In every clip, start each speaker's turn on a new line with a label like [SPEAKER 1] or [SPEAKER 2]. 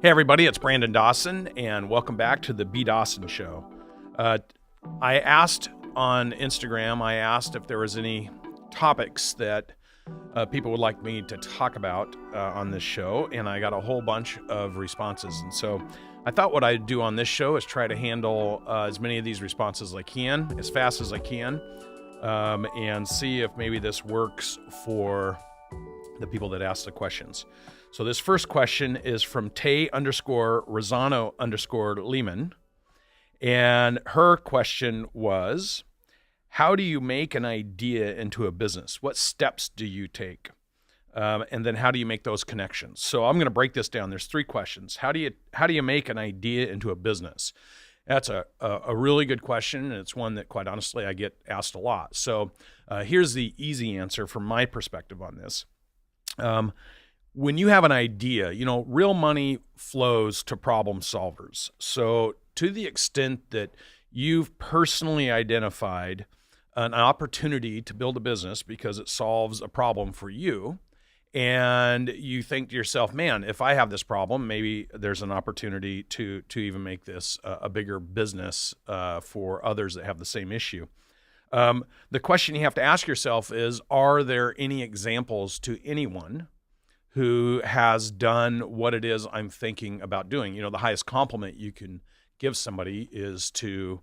[SPEAKER 1] Hey everybody, it's Brandon Dawson, and welcome back to the B. Dawson Show. I asked on Instagram, if there was any topics that people would like me to talk about on this show, and I got a whole bunch of responses. And so I thought what I'd do on this show is try to handle as many of these responses as I can, as fast as I can, and see if maybe this works for the people that ask the questions. So this first question is from Tay_Rosano_Lehman. And her question was, how do you make an idea into a business? What steps do you take? And then how do you make those connections? So I'm going to break this down. There's three questions. How do you make an idea into a business? That's a really good question, and it's one that, quite honestly, I get asked a lot. So here's the easy answer from my perspective on this. When you have an idea, real money flows to problem solvers. So to the extent that you've personally identified an opportunity to build a business because it solves a problem for you, and you think to yourself, man, if I have this problem, maybe there's an opportunity to even make this a bigger business for others that have the same issue. The question you have to ask yourself is, are there any examples to anyone who has done what it is I'm thinking about doing? The highest compliment you can give somebody is to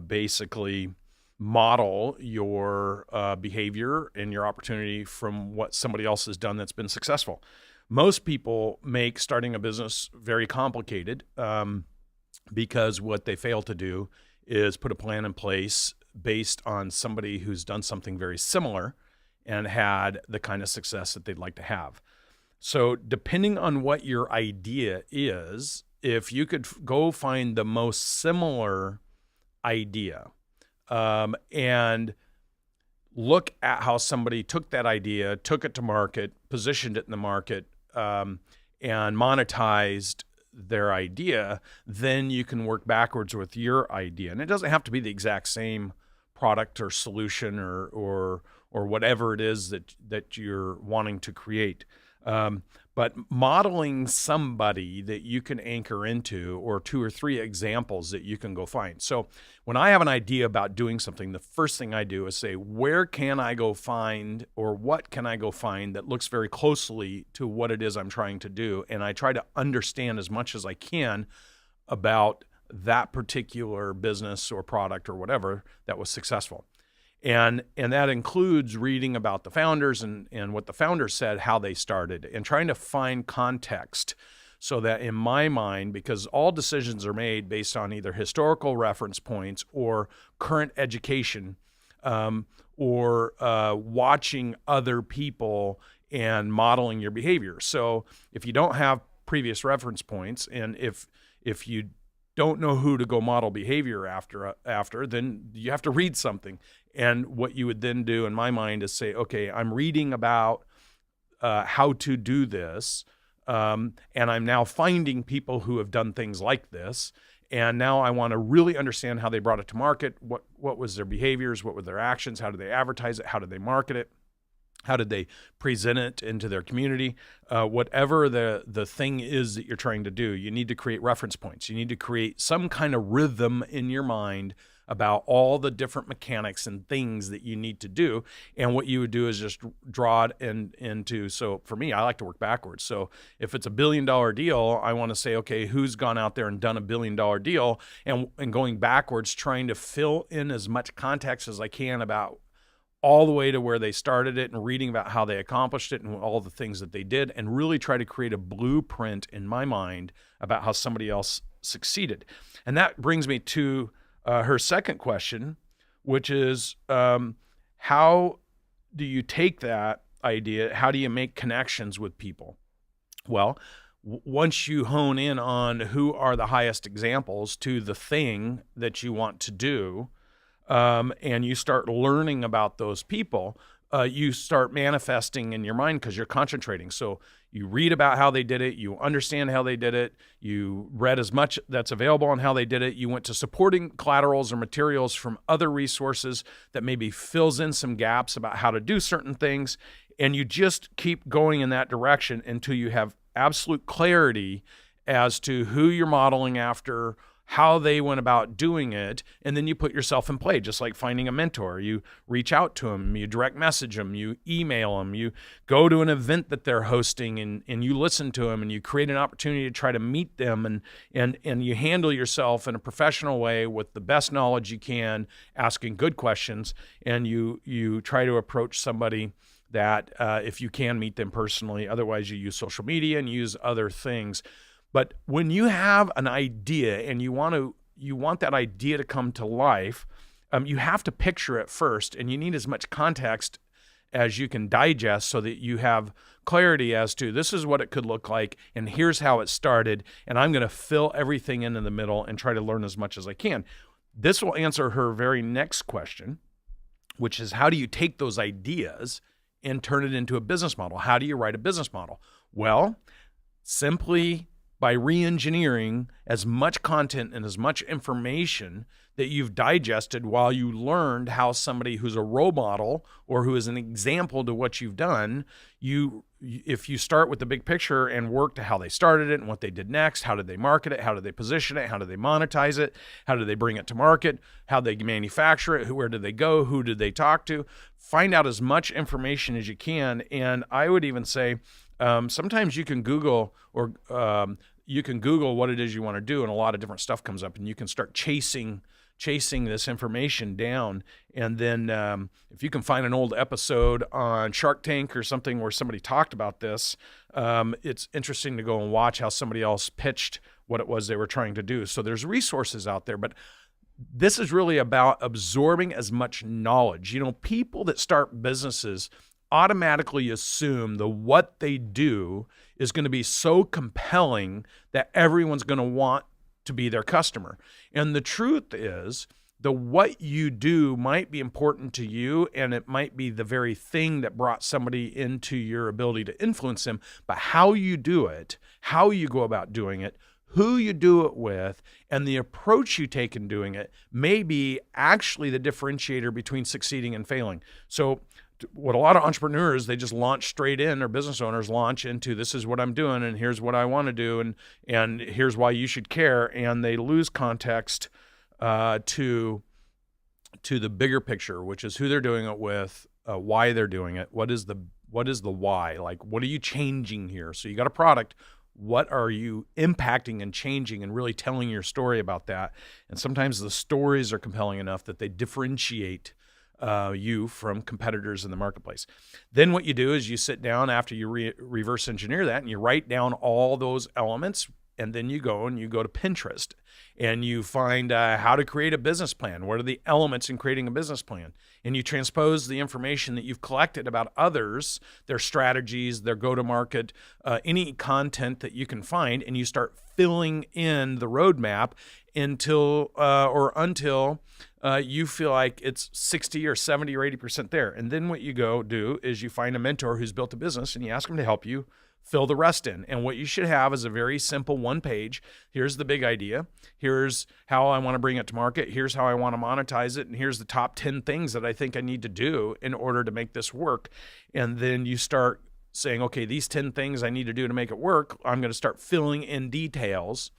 [SPEAKER 1] basically model your behavior and your opportunity from what somebody else has done that's been successful. Most people make starting a business very complicated because what they fail to do is put a plan in place based on somebody who's done something very similar and had the kind of success that they'd like to have. So depending on what your idea is, if you could go find the most similar idea and look at how somebody took that idea, took it to market, positioned it in the market, and monetized their idea, then you can work backwards with your idea. And it doesn't have to be the exact same product or solution or whatever it is that you're wanting to create. But modeling somebody that you can anchor into, or two or three examples that you can go find. So when I have an idea about doing something, the first thing I do is say, where can I go find, or what can I go find that looks very closely to what it is I'm trying to do? And I try to understand as much as I can about that particular business or product or whatever that was successful. And that includes reading about the founders and what the founders said, how they started, and trying to find context so that in my mind, because all decisions are made based on either historical reference points or current education or watching other people and modeling your behavior. So if you don't have previous reference points, and if you don't know who to go model behavior after, then you have to read something. And what you would then do, in my mind, is say, okay, I'm reading about how to do this, and I'm now finding people who have done things like this, and now I want to really understand how they brought it to market, what was their behaviors, what were their actions, how did they advertise it, how did they market it, how did they present it into their community? Whatever the thing is that you're trying to do, you need to create reference points. You need to create some kind of rhythm in your mind about all the different mechanics and things that you need to do. And what you would do is just draw it into, so for me, I like to work backwards. So if it's $1 billion deal, I want to say, okay, who's gone out there and done $1 billion deal? And going backwards, trying to fill in as much context as I can about all the way to where they started it, and reading about how they accomplished it and all the things that they did, and really try to create a blueprint in my mind about how somebody else succeeded. And that brings me to her second question, which is, how do you take that idea? How do you make connections with people? Well, once you hone in on who are the highest examples to the thing that you want to do, and you start learning about those people, you start manifesting in your mind because you're concentrating. So you read about how they did it, you understand how they did it, you read as much that's available on how they did it, you went to supporting collaterals or materials from other resources that maybe fills in some gaps about how to do certain things, and you just keep going in that direction until you have absolute clarity as to who you're modeling after, how they went about doing it, and then you put yourself in play, just like finding a mentor. You reach out to them, you direct message them, you email them, you go to an event that they're hosting, and you listen to them, and you create an opportunity to try to meet them, and you handle yourself in a professional way with the best knowledge you can, asking good questions, and you try to approach somebody that if you can meet them personally. Otherwise, you use social media and use other things. But when you have an idea and you want that idea to come to life, you have to picture it first, and you need as much context as you can digest so that you have clarity as to this is what it could look like, and here's how it started, and I'm going to fill everything in the middle and try to learn as much as I can. This will answer her very next question, which is, how do you take those ideas and turn it into a business model? How do you write a business model? Well, simply by re-engineering as much content and as much information that you've digested while you learned how somebody who's a role model or who is an example to what you've done, if you start with the big picture and work to how they started it and what they did next, how did they market it, how did they position it, how did they monetize it, how did they bring it to market, how did they manufacture it, where did they go, who did they talk to, find out as much information as you can. And I would even say, sometimes you can Google what it is you want to do, and a lot of different stuff comes up, and you can start chasing this information down. And then if you can find an old episode on Shark Tank or something where somebody talked about this, it's interesting to go and watch how somebody else pitched what it was they were trying to do. So there's resources out there, but this is really about absorbing as much knowledge. People that start businesses automatically assume the what they do is going to be so compelling that everyone's going to want to be their customer. And the truth is, the what you do might be important to you, and it might be the very thing that brought somebody into your ability to influence them, but how you do it, how you go about doing it, who you do it with, and the approach you take in doing it may be actually the differentiator between succeeding and failing. So what a lot of entrepreneurs, they just launch straight in, or business owners launch into, this is what I'm doing, and here's what I want to do, and here's why you should care, and they lose context to the bigger picture, which is who they're doing it with, why they're doing it, what is the why, like what are you changing here? So you got a product, what are you impacting and changing, and really telling your story about that. And sometimes the stories are compelling enough that they differentiate you from competitors in the marketplace. Then what you do is you sit down after you reverse engineer that, and you write down all those elements, and then you go to Pinterest and you find how to create a business plan. What are the elements in creating a business plan? And you transpose the information that you've collected about others, their strategies, their go-to-market, any content that you can find, and you start filling in the roadmap until you feel like it's 60 or 70 or 80% there. And then what you go do is you find a mentor who's built a business, and you ask them to help you fill the rest in. And what you should have is a very simple one page. Here's the big idea. Here's how I want to bring it to market. Here's how I want to monetize it. And here's the top 10 things that I think I need to do in order to make this work. And then you start saying, okay, these 10 things I need to do to make it work. I'm going to start filling in details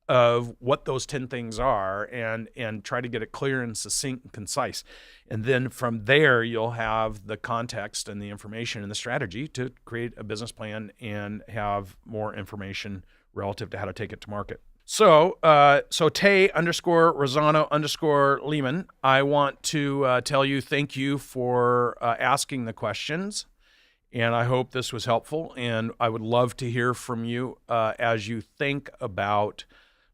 [SPEAKER 1] of what those 10 things are, and try to get it clear and succinct and concise. And then from there, you'll have the context and the information and the strategy to create a business plan and have more information relative to how to take it to market. So Tay_Rosano_Lehman, I want to tell you thank you for asking the questions. And I hope this was helpful. And I would love to hear from you as you think about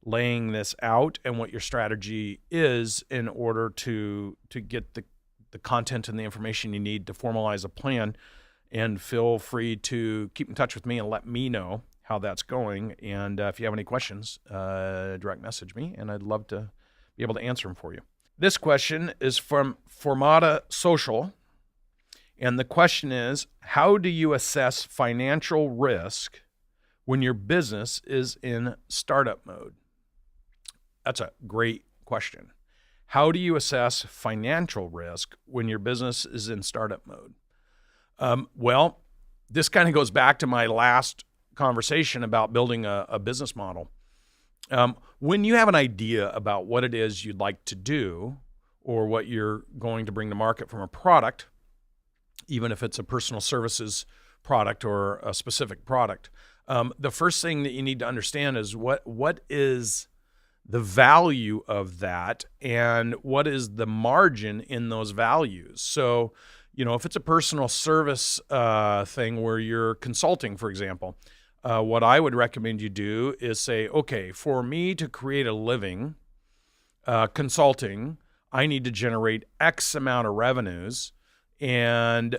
[SPEAKER 1] laying this out and what your strategy is in order to get the content and the information you need to formalize a plan. And feel free to keep in touch with me and let me know how that's going. And if you have any questions, direct message me, and I'd love to be able to answer them for you. This question is from Formata Social. And the question is, how do you assess financial risk when your business is in startup mode? That's a great question. How do you assess financial risk when your business is in startup mode? Well, this kind of goes back to my last conversation about building a business model. When you have an idea about what it is you'd like to do or what you're going to bring to market from a product, even if it's a personal services product or a specific product, the first thing that you need to understand is what is the value of that and what is the margin in those values. So, if it's a personal service thing where you're consulting, for example, what I would recommend you do is say, okay, for me to create a living consulting, I need to generate X amount of revenues. And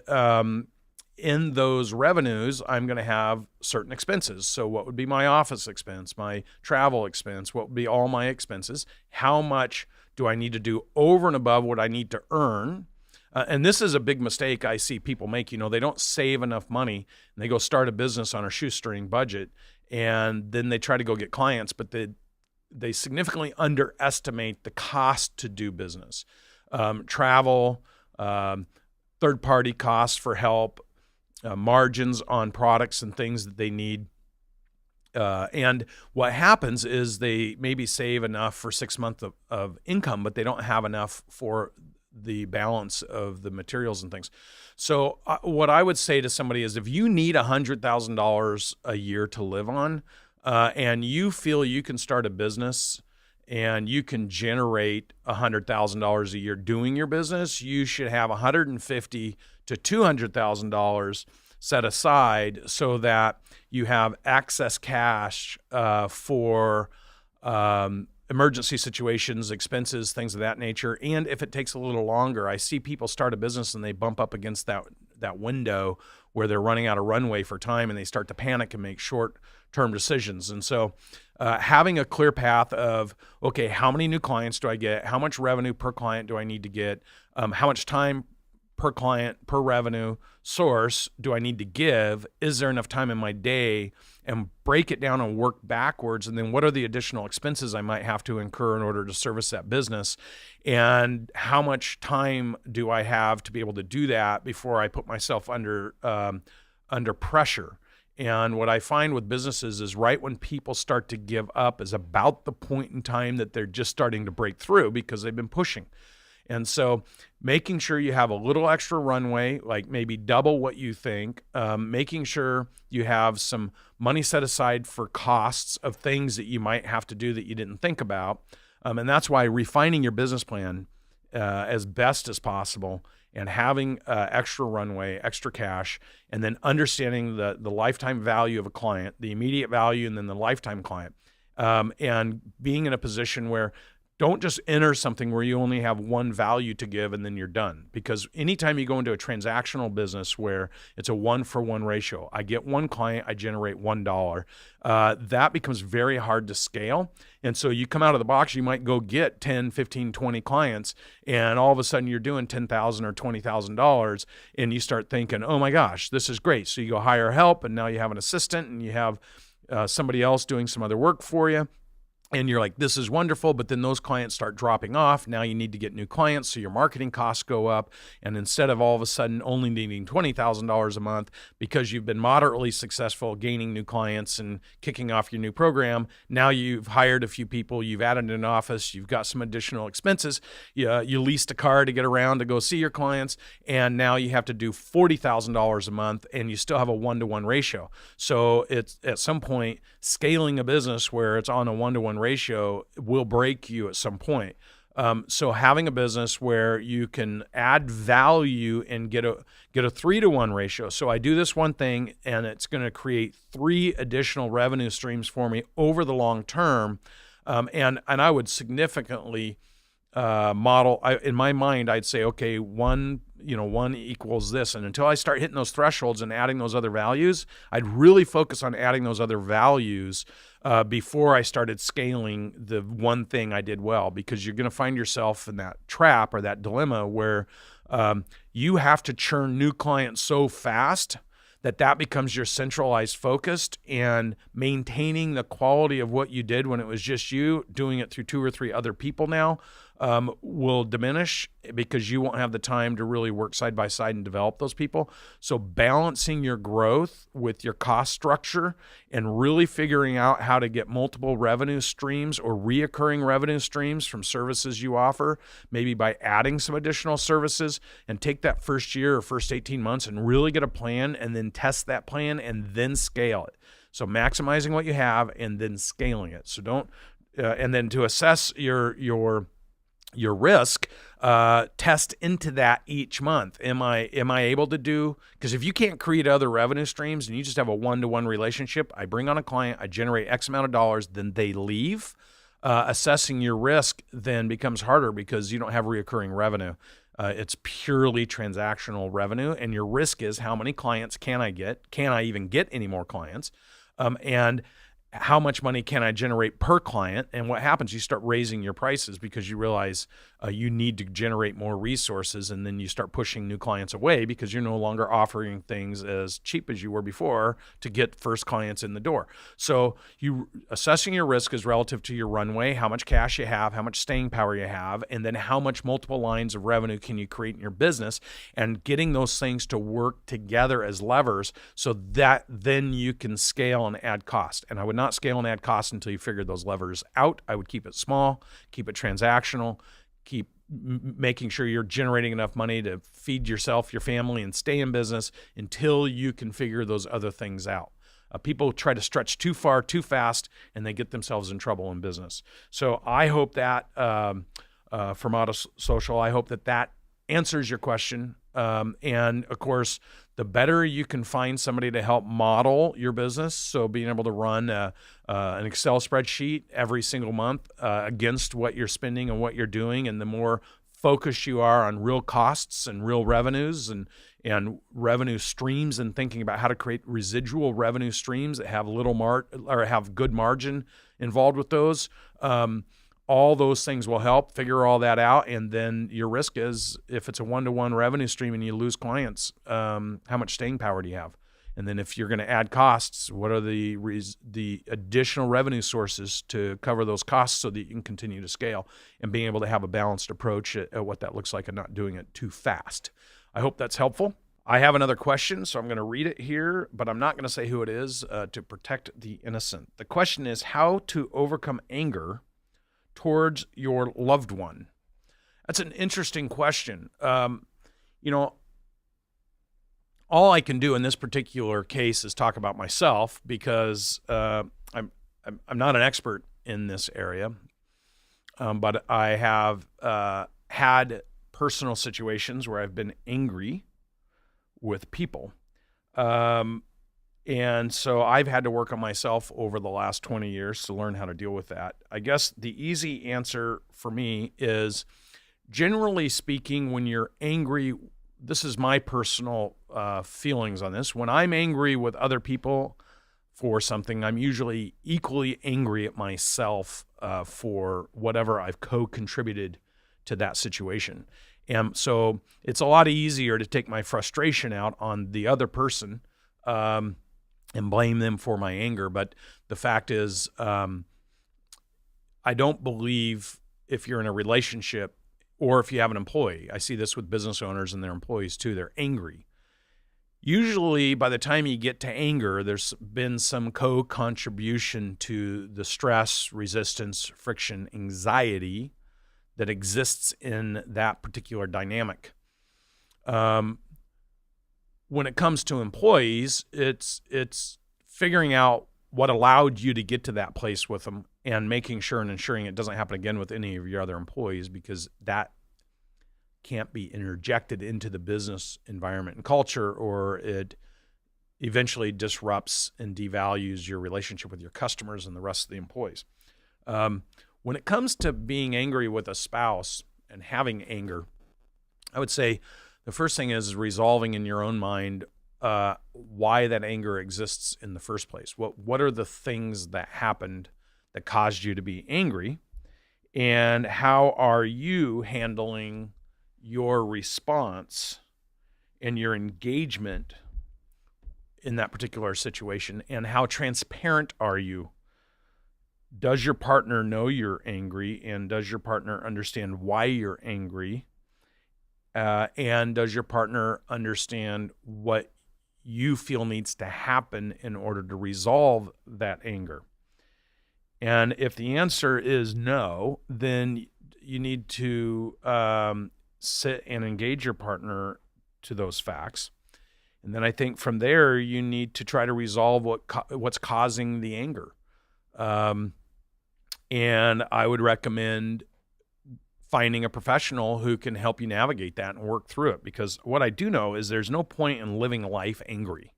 [SPEAKER 1] in those revenues, I'm going to have certain expenses. So what would be my office expense, my travel expense, what would be all my expenses? How much do I need to do over and above what I need to earn? And this is a big mistake I see people make. They don't save enough money and they go start a business on a shoestring budget, and then they try to go get clients, but they significantly underestimate the cost to do business. Travel, third-party costs for help, margins on products and things that they need. And what happens is they maybe save enough for 6 months of income, but they don't have enough for the balance of the materials and things. So what I would say to somebody is, if you need $100,000 a year to live on, and you feel you can start a business and you can generate $100,000 a year doing your business, you should have $150,000 to $200,000 set aside so that you have excess cash for emergency situations, expenses, things of that nature. And if it takes a little longer, I see people start a business and they bump up against that window where they're running out of runway for time, and they start to panic and make short-term decisions. And so having a clear path of, okay, how many new clients do I get? How much revenue per client do I need to get? How much time per client, per revenue source do I need to give? Is there enough time in my day? And break it down and work backwards. And then what are the additional expenses I might have to incur in order to service that business? And how much time do I have to be able to do that before I put myself under pressure? And what I find with businesses is right when people start to give up is about the point in time that they're just starting to break through because they've been pushing. And so making sure you have a little extra runway, like maybe double what you think, making sure you have some money set aside for costs of things that you might have to do that you didn't think about. And that's why refining your business plan as best as possible and having extra runway, extra cash, and then understanding the lifetime value of a client, the immediate value, and then the lifetime client, and being in a position where don't just enter something where you only have one value to give and then you're done. Because anytime you go into a transactional business where it's a 1-for-1 ratio, I get one client, I generate $1, that becomes very hard to scale. And so you come out of the box, you might go get 10, 15, 20 clients, and all of a sudden you're doing $10,000 or $20,000, and you start thinking, oh my gosh, this is great. So you go hire help, and now you have an assistant, and you have somebody else doing some other work for you. And you're like, this is wonderful, but then those clients start dropping off. Now you need to get new clients, so your marketing costs go up. And instead of all of a sudden only needing $20,000 a month because you've been moderately successful gaining new clients and kicking off your new program, now you've hired a few people, you've added an office, you've got some additional expenses. You leased a car to get around to go see your clients, and now you have to do $40,000 a month, and you still have a 1-to-1 ratio. So it's at some point scaling a business where it's on a 1-to-1 ratio will break you at some point. So having a business where you can add value and get a 3-to-1 ratio. So I do this one thing and it's going to create 3 additional revenue streams for me over the long term. And I would significantly model. In my mind, I'd say, okay, one equals this. And until I start hitting those thresholds and adding those other values, I'd really focus on adding those other values before I started scaling the one thing I did well, because you're going to find yourself in that trap or that dilemma where you have to churn new clients so fast that becomes your centralized focus, and maintaining the quality of what you did when it was just you, doing it through 2 or 3 other people now, will diminish because you won't have the time to really work side by side and develop those people. So balancing your growth with your cost structure and really figuring out how to get multiple revenue streams or reoccurring revenue streams from services you offer, maybe by adding some additional services, and take that first year or first 18 months and really get a plan and then test that plan and then scale it. So maximizing what you have and then scaling it. So don't, and then to assess your risk, test into that each month. Am I able to do, because if you can't create other revenue streams and you just have a one-to-one relationship, I bring on a client, I generate X amount of dollars, then they leave. Assessing your risk then becomes harder because you don't have reoccurring revenue. It's purely transactional revenue, and your risk is how many clients can I get? Can I even get any more clients? And how much money can I generate per client? And what happens, you start raising your prices because you realize you need to generate more resources, and then you start pushing new clients away because you're no longer offering things as cheap as you were before to get first clients in the door. So you assessing your risk is relative to your runway, how much cash you have, how much staying power you have, and then how much multiple lines of revenue can you create in your business, and getting those things to work together as levers so that then you can scale and add cost. And I would not scale and add cost until you figured those levers out. I would keep it small, keep it transactional, keep making sure you're generating enough money to feed yourself, your family, and stay in business until you can figure those other things out. People try to stretch too far, too fast, and they get themselves in trouble in business. So I hope that from Auto Social, I hope that answers your question. And of course, the better you can find somebody to help model your business, so being able to run an Excel spreadsheet every single month against what you're spending and what you're doing, and the more focused you are on real costs and real revenues and revenue streams, and thinking about how to create residual revenue streams that have have good margin involved with those, all those things will help figure all that out. And then your risk is, if it's a one-to-one revenue stream and you lose clients, how much staying power do you have? And then if you're going to add costs, what are the additional revenue sources to cover those costs so that you can continue to scale, and being able to have a balanced approach at what that looks like and not doing it too fast. I hope that's helpful. I have another question, so I'm going to read it here, but I'm not going to say who it is to protect the innocent. The question is how to overcome anger towards your loved one. That's an interesting question. All I can do in this particular case is talk about myself, because I'm not an expert in this area, but I have had personal situations where I've been angry with people. And so I've had to work on myself over the last 20 years to learn how to deal with that. I guess the easy answer for me is, generally speaking, when you're angry, this is my personal feelings on this. When I'm angry with other people for something, I'm usually equally angry at myself for whatever I've co-contributed to that situation. And so it's a lot easier to take my frustration out on the other person and blame them for my anger. But the fact is, I don't believe, if you're in a relationship or if you have an employee, I see this with business owners and their employees too, they're angry. Usually by the time you get to anger, there's been some co-contribution to the stress, resistance, friction, anxiety that exists in that particular dynamic. When it comes to employees, it's figuring out what allowed you to get to that place with them, and making sure and ensuring it doesn't happen again with any of your other employees, because that can't be interjected into the business environment and culture, or it eventually disrupts and devalues your relationship with your customers and the rest of the employees. When it comes to being angry with a spouse and having anger, I would say the first thing is resolving in your own mind why that anger exists in the first place. What are the things that happened that caused you to be angry, and how are you handling your response and your engagement in that particular situation, and how transparent are you does your partner know you're angry, and does your partner understand why you're angry? And does your partner understand what you feel needs to happen in order to resolve that anger? And if the answer is no, then you need to sit and engage your partner to those facts. And then I think from there, you need to try to resolve what's causing the anger. And I would recommend finding a professional who can help you navigate that and work through it. Because what I do know is there's no point in living life angry.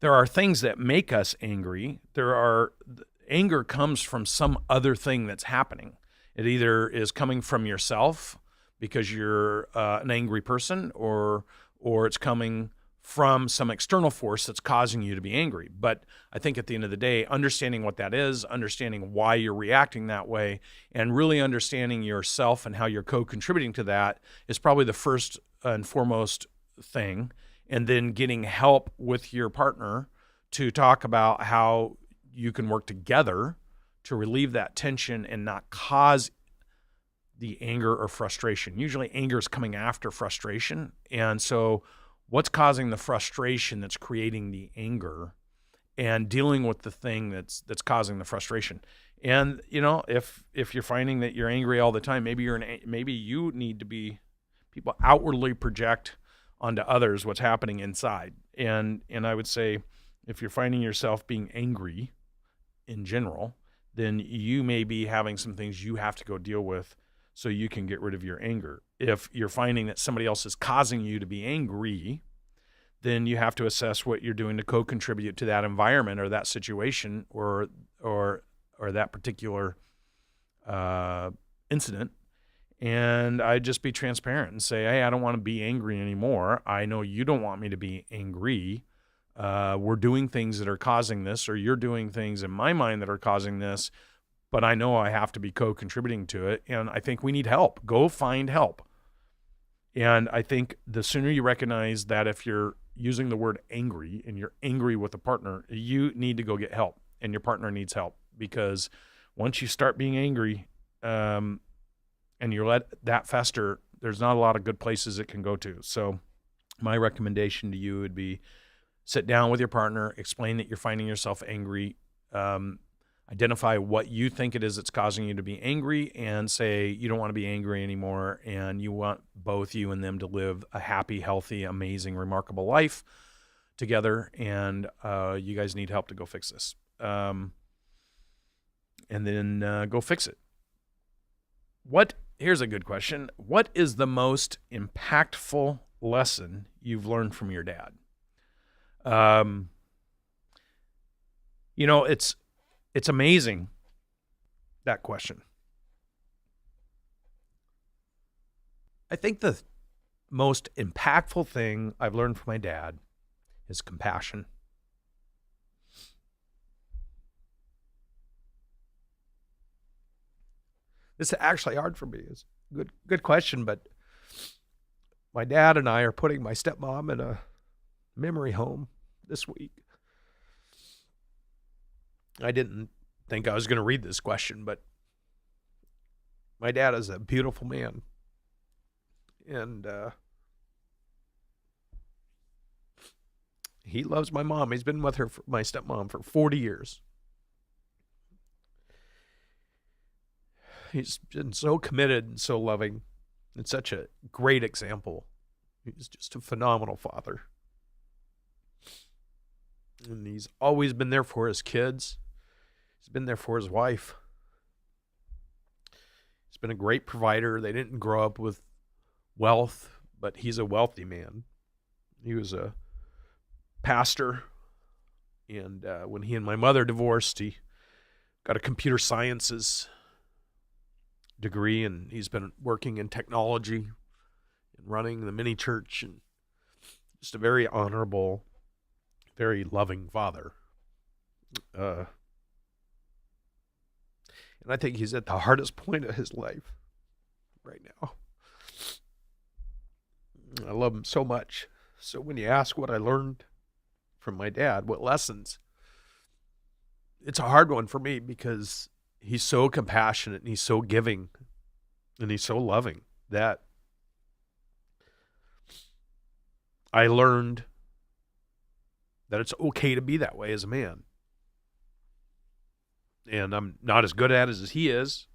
[SPEAKER 1] There are things that make us angry. Anger comes from some other thing that's happening. It either is coming from yourself because you're an angry person, or it's coming from some external force that's causing you to be angry. But I think at the end of the day, understanding what that is, understanding why you're reacting that way, and really understanding yourself and how you're co-contributing to that is probably the first and foremost thing. And then getting help with your partner to talk about how you can work together to relieve that tension and not cause the anger or frustration. Usually anger is coming after frustration. And so what's causing the frustration that's creating the anger, and dealing with the thing that's causing the frustration. And if you're finding that you're angry all the time, maybe you need to be people outwardly project onto others what's happening inside. And I would say if you're finding yourself being angry in general, then you may be having some things you have to go deal with so you can get rid of your anger. If you're finding that somebody else is causing you to be angry, then you have to assess what you're doing to co-contribute to that environment or that situation or that particular incident. And I'd just be transparent and say, hey, I don't want to be angry anymore. I know you don't want me to be angry. We're doing things that are causing this, or you're doing things in my mind that are causing this, but I know I have to be co-contributing to it. And I think we need help. Go find help. And I think the sooner you recognize that if you're using the word angry and you're angry with a partner, you need to go get help, and your partner needs help. Because once you start being angry and you let that fester, there's not a lot of good places it can go to. So my recommendation to you would be sit down with your partner, explain that you're finding yourself angry, identify what you think it is that's causing you to be angry, and say you don't want to be angry anymore, and you want both you and them to live a happy, healthy, amazing, remarkable life together, and you guys need help to go fix this. And then go fix it. Here's a good question. What is the most impactful lesson you've learned from your dad? It's amazing, that question. I think the most impactful thing I've learned from my dad is compassion. This is actually hard for me. It's a good question, but my dad and I are putting my stepmom in a memory home this week. I didn't think I was going to read this question, but my dad is a beautiful man. And he loves my mom. He's been with her, my stepmom, for 40 years. He's been so committed and so loving and such a great example. He's just a phenomenal father. And he's always been there for his kids. He's been there for his wife. He's been a great provider. They didn't grow up with wealth, but he's a wealthy man. He was a pastor. And when he and my mother divorced, he got a computer sciences degree, and he's been working in technology and running the mini church, and just a very honorable, very loving father. And I think he's at the hardest point of his life right now. I love him so much. So when you ask what I learned from my dad, what lessons, it's a hard one for me because he's so compassionate and he's so giving and he's so loving that I learned that it's okay to be that way as a man. And I'm not as good at it as he is.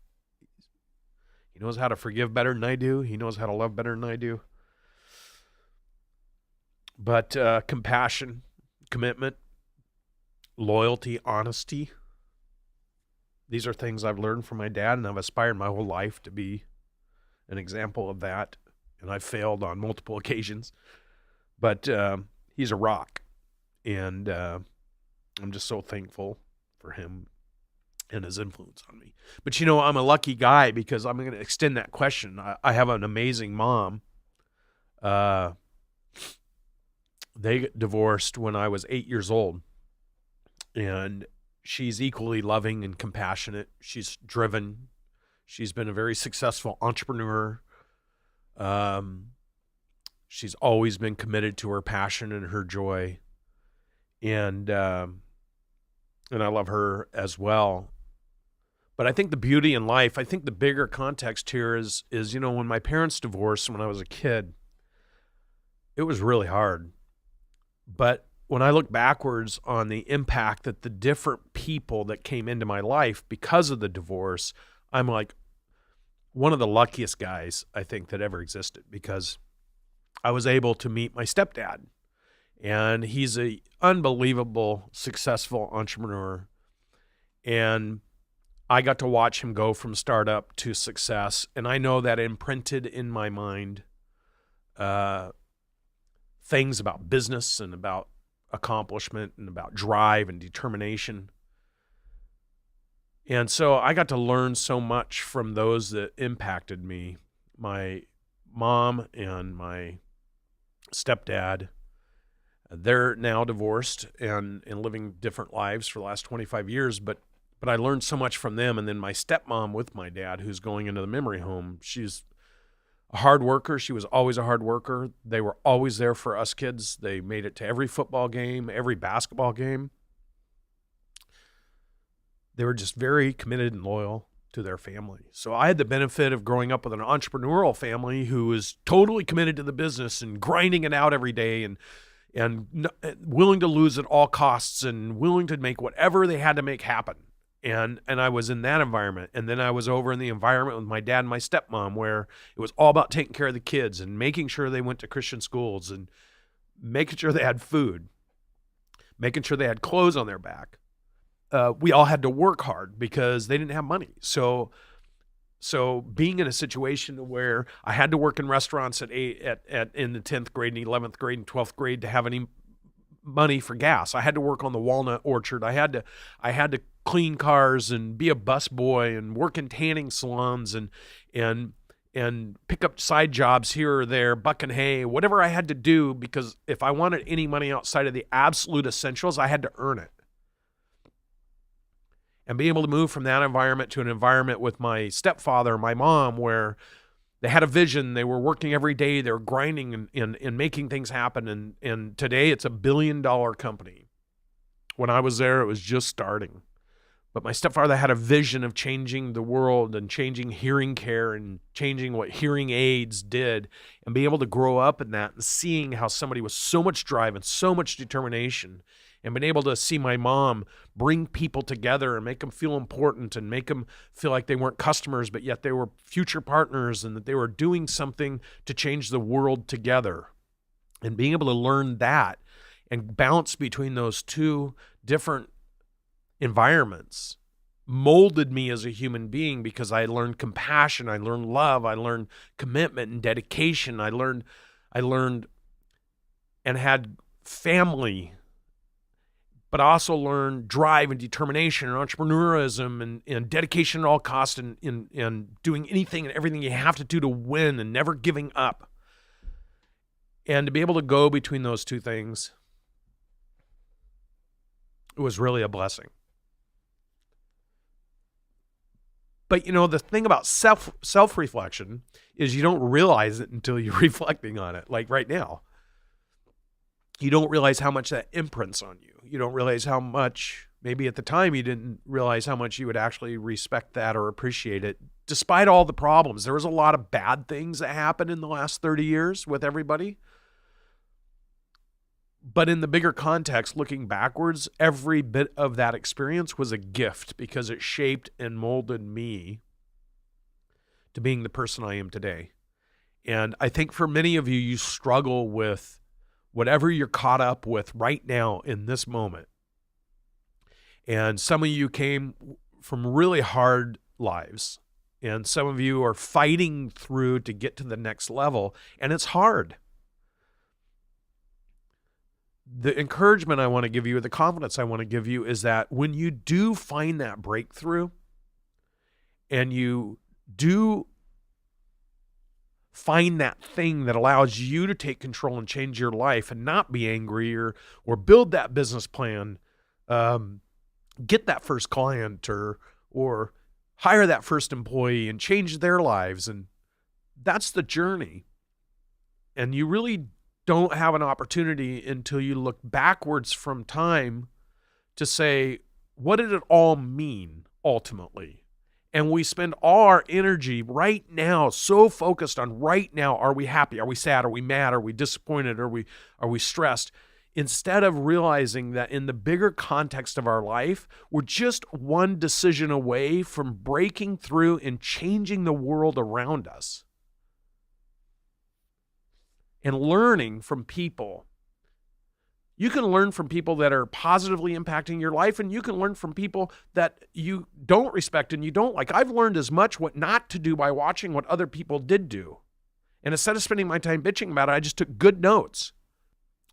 [SPEAKER 1] He knows how to forgive better than I do. He knows how to love better than I do. But compassion, commitment, loyalty, honesty, these are things I've learned from my dad, and I've aspired my whole life to be an example of that. And I've failed on multiple occasions. But he's a rock. And I'm just so thankful for him and his influence on me. But I'm a lucky guy because I'm going to extend that question. I have an amazing mom. They divorced when I was 8 years old. And she's equally loving and compassionate. She's driven. She's been a very successful entrepreneur. She's always been committed to her passion and her joy. And I love her as well. But I think the beauty in life, I think the bigger context here is when my parents divorced when I was a kid, it was really hard. But when I look backwards on the impact that the different people that came into my life because of the divorce, I'm like one of the luckiest guys I think that ever existed, because I was able to meet my stepdad. And he's an unbelievable, successful entrepreneur. And I got to watch him go from startup to success. And I know that imprinted in my mind things about business and about accomplishment and about drive and determination. And so I got to learn so much from those that impacted me. My mom and my stepdad. They're now divorced and living different lives for the last 25 years, but I learned so much from them. And then my stepmom with my dad, who's going into the memory home, she's a hard worker. She was always a hard worker. They were always there for us kids. They made it to every football game, every basketball game. They were just very committed and loyal to their family. So I had the benefit of growing up with an entrepreneurial family who was totally committed to the business and grinding it out every day and willing to lose at all costs and willing to make whatever they had to make happen. And I was in that environment. And then I was over in the environment with my dad and my stepmom, where it was all about taking care of the kids and making sure they went to Christian schools and making sure they had food, making sure they had clothes on their back. We all had to work hard because they didn't have money. So being in a situation where I had to work in restaurants in the 10th grade and 11th grade and 12th grade to have any money for gas. I had to work on the walnut orchard. I had to clean cars and be a bus boy and work in tanning salons and pick up side jobs here or there, bucking hay, whatever I had to do, because if I wanted any money outside of the absolute essentials, I had to earn it. And being able to move from that environment to an environment with my stepfather, my mom, where they had a vision, they were working every day, they were grinding and making things happen. And today it's $1 billion company. When I was there, it was just starting. But my stepfather had a vision of changing the world and changing hearing care and changing what hearing aids did, and being able to grow up in that and seeing how somebody with so much drive and so much determination, and being able to see my mom bring people together and make them feel important and make them feel like they weren't customers, but yet they were future partners and that they were doing something to change the world together. And being able to learn that and bounce between those two different environments molded me as a human being, because I learned compassion, I learned love, I learned commitment and dedication. I learned and had family, but I also learned drive and determination and entrepreneurism and dedication at all costs and doing anything and everything you have to do to win and never giving up. And to be able to go between those two things, it was really a blessing. But the thing about self-reflection is you don't realize it until you're reflecting on it. Like right now, you don't realize how much that imprints on you. You don't realize how much
[SPEAKER 2] maybe at the time you didn't realize how much you would actually respect that or appreciate it. Despite all the problems, there was a lot of bad things that happened in the last 30 years with everybody. But in the bigger context, looking backwards, every bit of that experience was a gift because it shaped and molded me to being the person I am today. And I think for many of you, you struggle with whatever you're caught up with right now in this moment. And some of you came from really hard lives. And some of you are fighting through to get to the next level. And it's hard. The encouragement I want to give you, the confidence I want to give you is that when you do find that breakthrough and you do find that thing that allows you to take control and change your life and not be angry or build that business plan, get that first client or hire that first employee and change their lives. And that's the journey. And you really don't have an opportunity until you look backwards from time to say, what did it all mean ultimately? And we spend all our energy right now so focused on right now. Are we happy? Are we sad? Are we mad? Are we disappointed? Are we stressed? Instead of realizing that in the bigger context of our life, we're just one decision away from breaking through and changing the world around us. And learning from people. You can learn from people that are positively impacting your life, and you can learn from people that you don't respect and you don't like. I've learned as much what not to do by watching what other people did do. And instead of spending my time bitching about it, I just took good notes.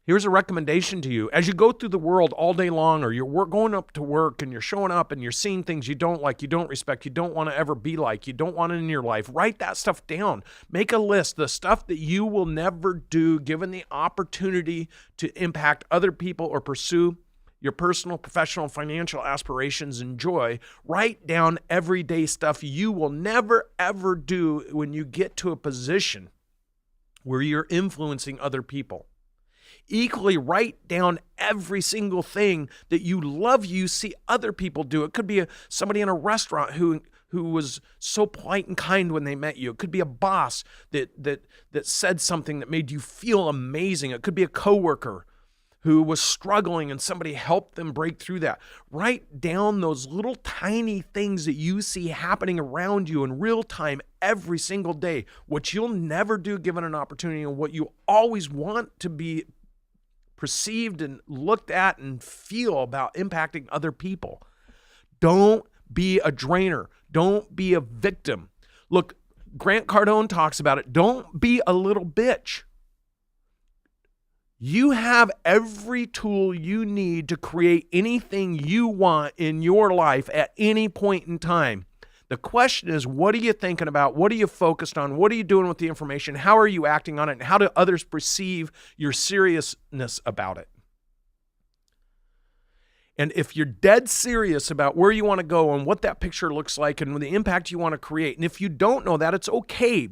[SPEAKER 2] Here's a recommendation to you. As you go through the world all day long, or you're going up to work and you're showing up and you're seeing things you don't like, you don't respect, you don't want to ever be like, you don't want it in your life, write that stuff down. Make a list, the stuff that you will never do given the opportunity to impact other people or pursue your personal, professional, financial aspirations and joy. Write down everyday stuff you will never, ever do when you get to a position where you're influencing other people. Equally, write down every single thing that you love you see other people do. It could be somebody in a restaurant who was so polite and kind when they met you. It could be a boss that said something that made you feel amazing. It could be a coworker who was struggling and somebody helped them break through that. Write down those little tiny things that you see happening around you in real time every single day, what you'll never do given an opportunity and what you always want to be perceived and looked at and feel about impacting other people. Don't be a drainer. Don't be a victim. Look, Grant Cardone talks about it. Don't be a little bitch. You have every tool you need to create anything you want in your life at any point in time. The question is, what are you thinking about? What are you focused on? What are you doing with the information? How are you acting on it? And how do others perceive your seriousness about it? And if you're dead serious about where you want to go and what that picture looks like and the impact you want to create, and if you don't know that, it's okay.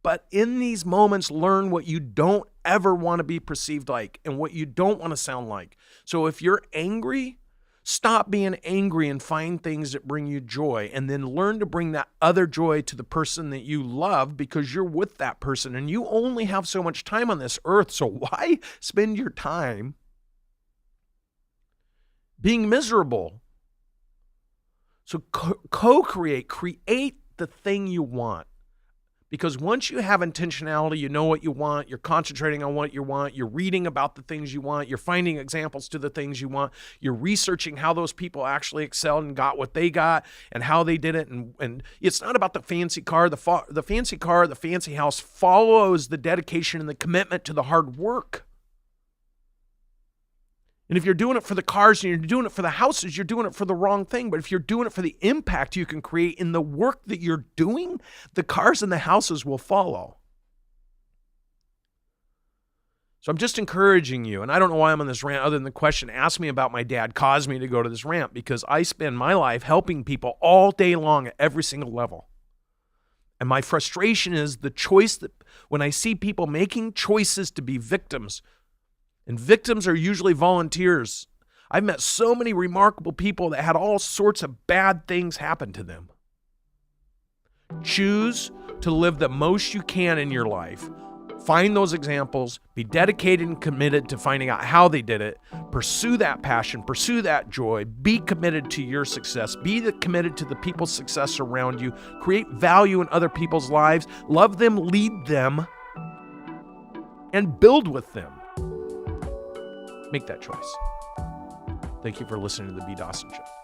[SPEAKER 2] But in these moments, learn what you don't ever want to be perceived like and what you don't want to sound like. So if you're angry, stop being angry and find things that bring you joy, and then learn to bring that other joy to the person that you love because you're with that person and you only have so much time on this earth. So why spend your time being miserable? So co-create, create the thing you want. Because once you have intentionality, you know what you want, you're concentrating on what you want, you're reading about the things you want, you're finding examples to the things you want, you're researching how those people actually excelled and got what they got and how they did it. And it's not about the fancy car. The fancy car, the fancy house follows the dedication and the commitment to the hard work. And if you're doing it for the cars and you're doing it for the houses, you're doing it for the wrong thing. But if you're doing it for the impact you can create in the work that you're doing, the cars and the houses will follow. So I'm just encouraging you, and I don't know why I'm on this rant other than the question asked me about my dad caused me to go to this rant, because I spend my life helping people all day long at every single level. And my frustration is the choice that when I see people making choices to be victims, and victims are usually volunteers. I've met so many remarkable people that had all sorts of bad things happen to them. Choose to live the most you can in your life. Find those examples, be dedicated and committed to finding out how they did it, pursue that passion, pursue that joy, be committed to your success, committed to the people's success around you, create value in other people's lives, love them, lead them, and build with them. Make that choice. Thank you for listening to the B. Dawson Show.